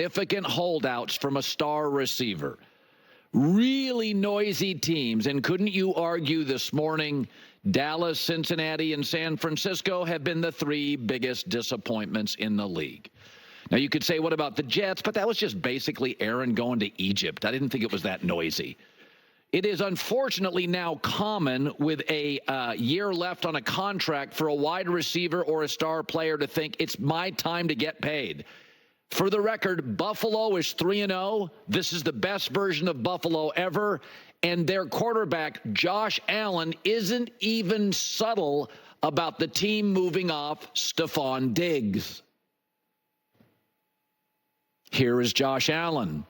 significant holdouts from a star receiver. Really noisy teams, and couldn't you argue this morning Dallas, Cincinnati, and San Francisco have been the three biggest disappointments in the league? Now, you could say, what about the Jets? But that was just basically Aaron going to Egypt. I didn't think it was that noisy. It is unfortunately now common with a year left on a contract for a wide receiver or a star player to think it's my time to get paid. For the record, Buffalo is 3-0. This is the best version of Buffalo ever. And their quarterback, Josh Allen, isn't even subtle about the team moving off Stephon Diggs. Here is Josh Allen.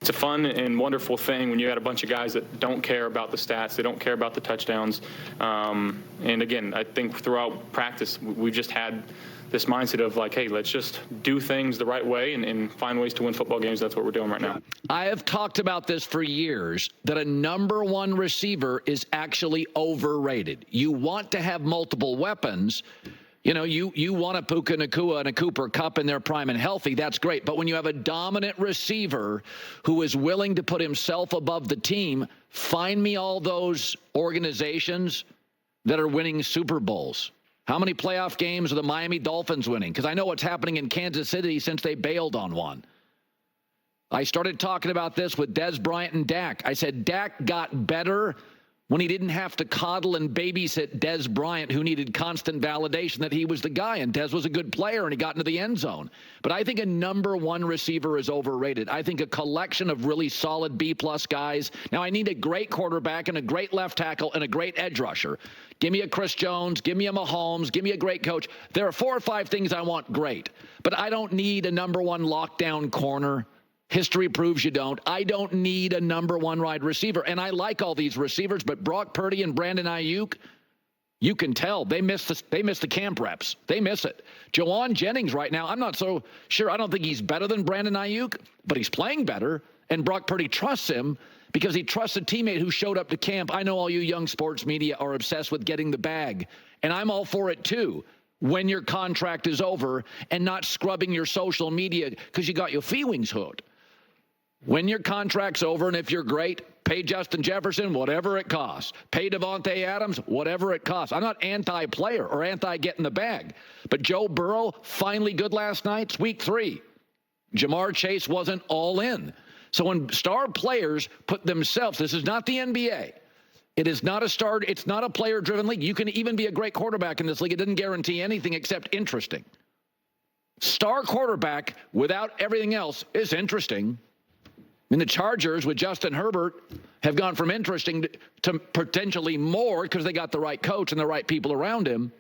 It's a fun and wonderful thing when you got a bunch of guys that don't care about the stats. They don't care about the touchdowns. And again, I think throughout practice, we've just had this mindset of like, hey, let's just do things the right way and find ways to win football games. That's what we're doing right now. I have talked about this for years, that a number one receiver is actually overrated. You want to have multiple weapons. You know, you want a Puka Nacua and a Cooper Kupp in their prime and healthy. That's great. But when you have a dominant receiver who is willing to put himself above the team, find me all those organizations that are winning Super Bowls. How many playoff games are the Miami Dolphins winning? Because I know what's happening in Kansas City since they bailed on one. I started talking about this with Dez Bryant and Dak. I said Dak got better when he didn't have to coddle and babysit Dez Bryant, who needed constant validation that he was the guy. And Dez was a good player, and he got into the end zone. But I think a number one receiver is overrated. I think a collection of really solid B-plus guys. Now, I need a great quarterback and a great left tackle and a great edge rusher. Give me a Chris Jones. Give me a Mahomes. Give me a great coach. There are 4 or 5 things I want great. But I don't need a number one lockdown corner. History proves you don't. I don't need a number one wide receiver. And I like all these receivers, but Brock Purdy and Brandon Ayuk, you can tell they miss the camp reps. They miss it. Jawan Jennings right now, I'm not so sure. I don't think he's better than Brandon Ayuk, but he's playing better. And Brock Purdy trusts him because he trusts a teammate who showed up to camp. I know all you young sports media are obsessed with getting the bag, and I'm all for it too. When your contract is over and not scrubbing your social media because you got your feelings hurt. When your contract's over, and if you're great, pay Justin Jefferson whatever it costs. Pay Devontae Adams whatever it costs. I'm not anti-player or anti-getting the bag. But Joe Burrow, finally good last night. It's week 3. Jamar Chase wasn't all in. So when star players put themselves, this is not the NBA. It is not it's not a player-driven league. You can even be a great quarterback in this league. It doesn't guarantee anything except interesting. Star quarterback without everything else is interesting. I mean, the Chargers with Justin Herbert have gone from interesting to potentially more because they got the right coach and the right people around him.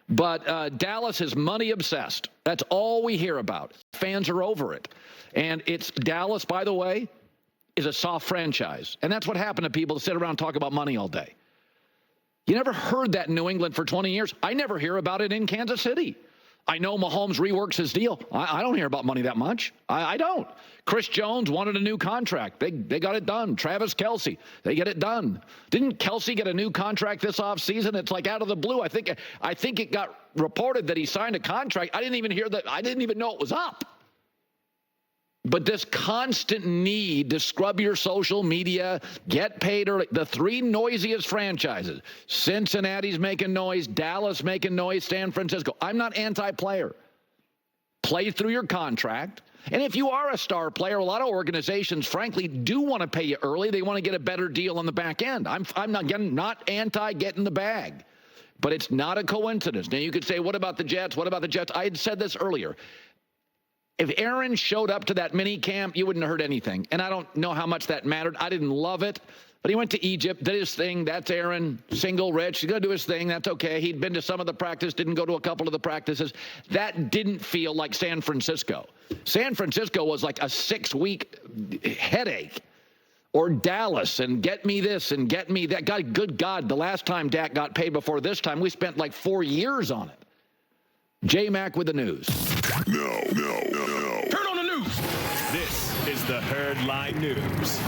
But Dallas is money obsessed. That's all we hear about. Fans are over it. And it's Dallas, by the way, is a soft franchise. And that's what happened to people that sit around and talk about money all day. You never heard that in New England for 20 years. I never hear about it in Kansas City. I know Mahomes reworks his deal. I don't hear about money that much. I don't. Chris Jones wanted a new contract. They got it done. Travis Kelce, they get it done. Didn't Kelce get a new contract this offseason? It's like out of the blue. I think it got reported that he signed a contract. I didn't even hear that. I didn't even know it was up. But this constant need to scrub your social media, get paid early, the 3 noisiest franchises, Cincinnati's making noise, Dallas making noise, San Francisco. I'm not anti-player. Play through your contract. And if you are a star player, a lot of organizations, frankly, do want to pay you early. They want to get a better deal on the back end. I'm not anti-getting the bag. But it's not a coincidence. Now, you could say, what about the Jets? What about the Jets? I had said this earlier. If Aaron showed up to that mini camp, you wouldn't have heard anything. And I don't know how much that mattered. I didn't love it. But he went to Egypt, did his thing. That's Aaron, single, rich. He's going to do his thing. That's okay. He'd been to some of the practice, didn't go to a couple of the practices. That didn't feel like San Francisco. San Francisco was like a 6-week headache. Or Dallas, and get me this and get me that. God, good God, the last time Dak got paid before this time, we spent like 4 years on it. J-Mac with the news. No. Turn on the news. This is the Herd Line News.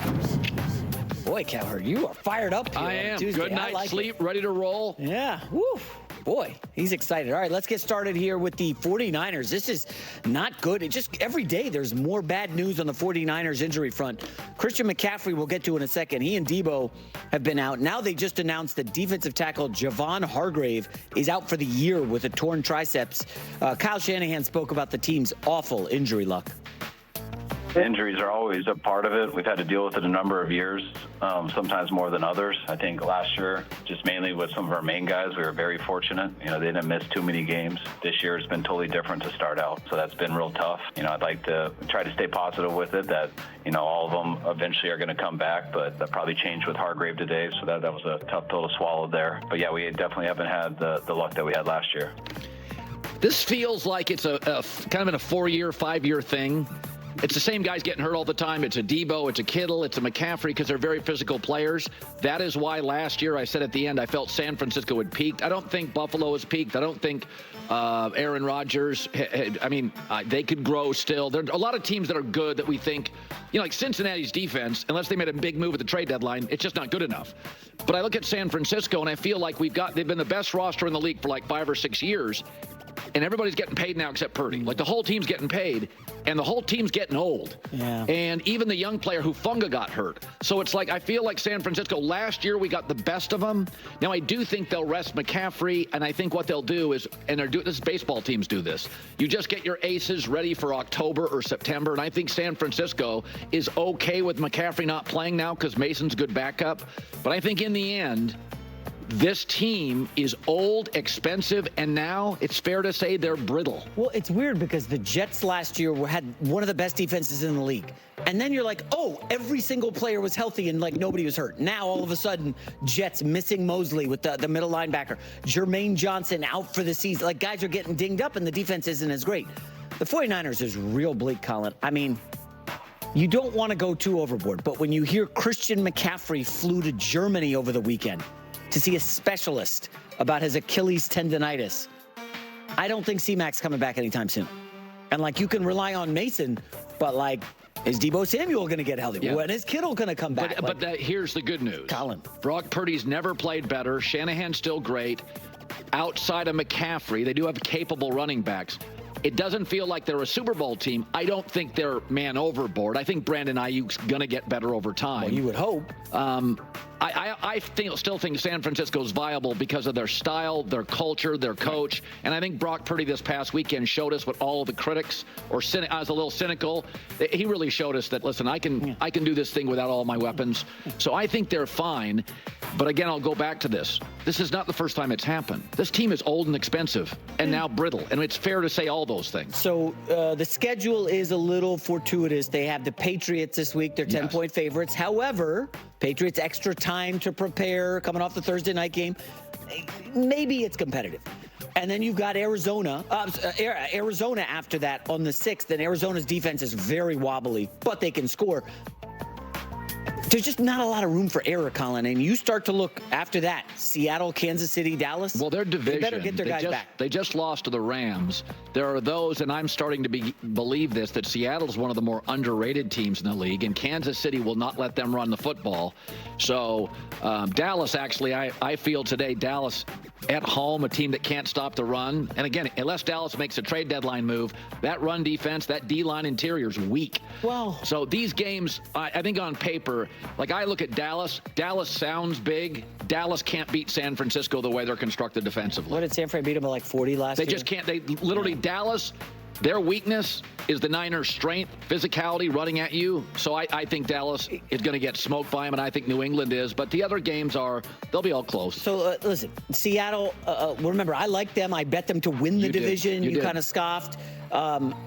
Boy, Cowherd, you are fired up here I on am. Tuesday. Good night's sleep, ready to roll. Yeah. Woo. Boy, he's excited. All right, let's get started here with the 49ers. This is not good. It just every day there's more bad news on the 49ers injury front. Christian McCaffrey we'll get to in a second. He and Debo have been out. Now they just announced that defensive tackle Javon Hargrave is out for the year with a torn triceps. Kyle Shanahan spoke about the team's awful injury luck. Injuries are always a part of it. We've had to deal with it a number of years, sometimes more than others. I think last year, just mainly with some of our main guys, we were very fortunate. You know, they didn't miss too many games. This year it's been totally different to start out, so that's been real tough. You know, I'd like to try to stay positive with it, that, you know, all of them eventually are going to come back, but that probably changed with Hargrave today, so that was a tough pill to swallow there. But yeah, we definitely haven't had the luck that we had last year. This feels like it's a kind of in a 4-year, 5-year thing. It's the same guys getting hurt all the time. It's a Debo, it's a Kittle, it's a McCaffrey, because they're very physical players. That is why last year I said at the end I felt San Francisco had peaked. I don't think Buffalo has peaked. I don't think Aaron Rodgers, they could grow still. There are a lot of teams that are good that we think, you know, like Cincinnati's defense, unless they made a big move at the trade deadline, it's just not good enough. But I look at San Francisco and I feel like they've been the best roster in the league for like 5 or 6 years. And everybody's getting paid now except Purdy. Like, the whole team's getting paid, and the whole team's getting old. Yeah. And even the young player Hufanga got hurt. So it's like, I feel like San Francisco, last year we got the best of them. Now, I do think they'll rest McCaffrey, and I think what they'll do is, this baseball teams do this, you just get your aces ready for October or September, and I think San Francisco is okay with McCaffrey not playing now because Mason's a good backup. But I think in the end, this team is old, expensive, and now it's fair to say they're brittle. Well, it's weird because the Jets last year had one of the best defenses in the league. And then you're like, oh, every single player was healthy and like nobody was hurt. Now, all of a sudden, Jets missing Mosley with the middle linebacker. Jermaine Johnson out for the season. Like, guys are getting dinged up and the defense isn't as great. The 49ers is real bleak, Colin. I mean, you don't want to go too overboard, but when you hear Christian McCaffrey flew to Germany over the weekend to see a specialist about his Achilles tendonitis, I don't think C-Mac's coming back anytime soon. And, like, you can rely on Mason, but, like, is Debo Samuel going to get healthy? Yeah. When is Kittle going to come back? But here's the good news. Colin. Brock Purdy's never played better. Shanahan's still great. Outside of McCaffrey, they do have capable running backs. It doesn't feel like they're a Super Bowl team. I don't think they're man overboard. I think Brandon Ayuk's going to get better over time. Well, you would hope. I still think San Francisco's viable because of their style, their culture, their coach. And I think Brock Purdy this past weekend showed us what all of the critics, I was a little cynical. He really showed us that, listen, I can do this thing without all my weapons. So I think they're fine. But again, I'll go back to this. This is not the first time it's happened. This team is old and expensive and now brittle. And it's fair to say all those things. So the schedule is a little fortuitous. They have the Patriots this week. They're 10-point favorites. However, Patriots extra time to prepare coming off the Thursday night game. Maybe it's competitive. And then you've got Arizona after that on the 6th. And Arizona's defense is very wobbly, but they can score. There's just not a lot of room for error, Colin. And you start to look after that, Seattle, Kansas City, Dallas. Well, their division. They better get their guys back. They just lost to the Rams. There are those, and I'm starting to believe this, that Seattle is one of the more underrated teams in the league, and Kansas City will not let them run the football. So Dallas, actually, I feel today, Dallas at home, a team that can't stop the run. And again, unless Dallas makes a trade deadline move, that run defense, that D-line interior is weak. Well, so these games, I think on paper, like I look at Dallas sounds big. Dallas can't beat San Francisco the way they're constructed defensively. What did San Fran beat them by like 40 last year? They just can't. They literally, Dallas, their weakness is the Niners' strength, physicality, running at you. So I think Dallas is going to get smoked by them, and I think New England is. But the other games they'll be all close. So, listen, Seattle, remember, I like them. I bet them to win the division. You kind of scoffed.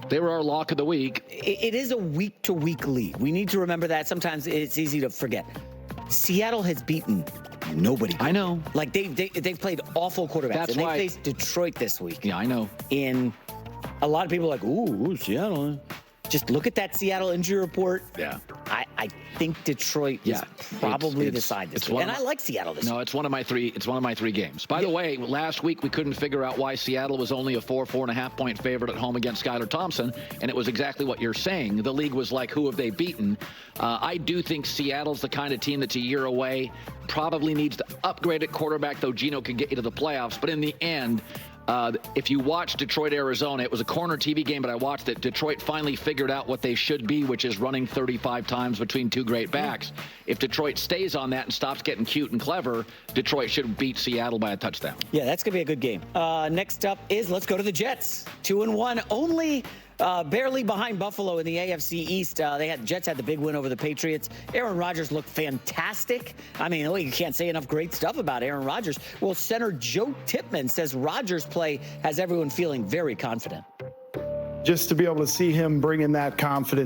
They were our lock of the week. It is a week-to-week league. We need to remember that. Sometimes it's easy to forget. Seattle has beaten nobody. I know. Like, they've played awful quarterbacks. That's and why they faced Detroit this week. Yeah, I know. In a lot of people are like, ooh, Seattle. Just look at that Seattle injury report. Yeah. I I think Detroit is probably the side this week. And I like Seattle this week. No, it's one of my three games. By the way, last week we couldn't figure out why Seattle was only a 4.5 point favorite at home against Skylar Thompson, and it was exactly what you're saying. The league was like, who have they beaten? I do think Seattle's the kind of team that's a year away, probably needs to upgrade at quarterback, though Geno could get you to the playoffs. But in the end, if you watch Detroit, Arizona, it was a corner TV game, but I watched it. Detroit finally figured out what they should be, which is running 35 times between two great backs. If Detroit stays on that and stops getting cute and clever, Detroit should beat Seattle by a touchdown. Yeah, that's going to be a good game. Next up is let's go to the Jets. 2-1, only barely behind Buffalo in the AFC East. Jets had the big win over the Patriots. Aaron Rodgers looked fantastic. I mean, you can't say enough great stuff about Aaron Rodgers. Well, center Joe Tipman says Rodgers' play has everyone feeling very confident. Just to be able to see him bring in that confidence.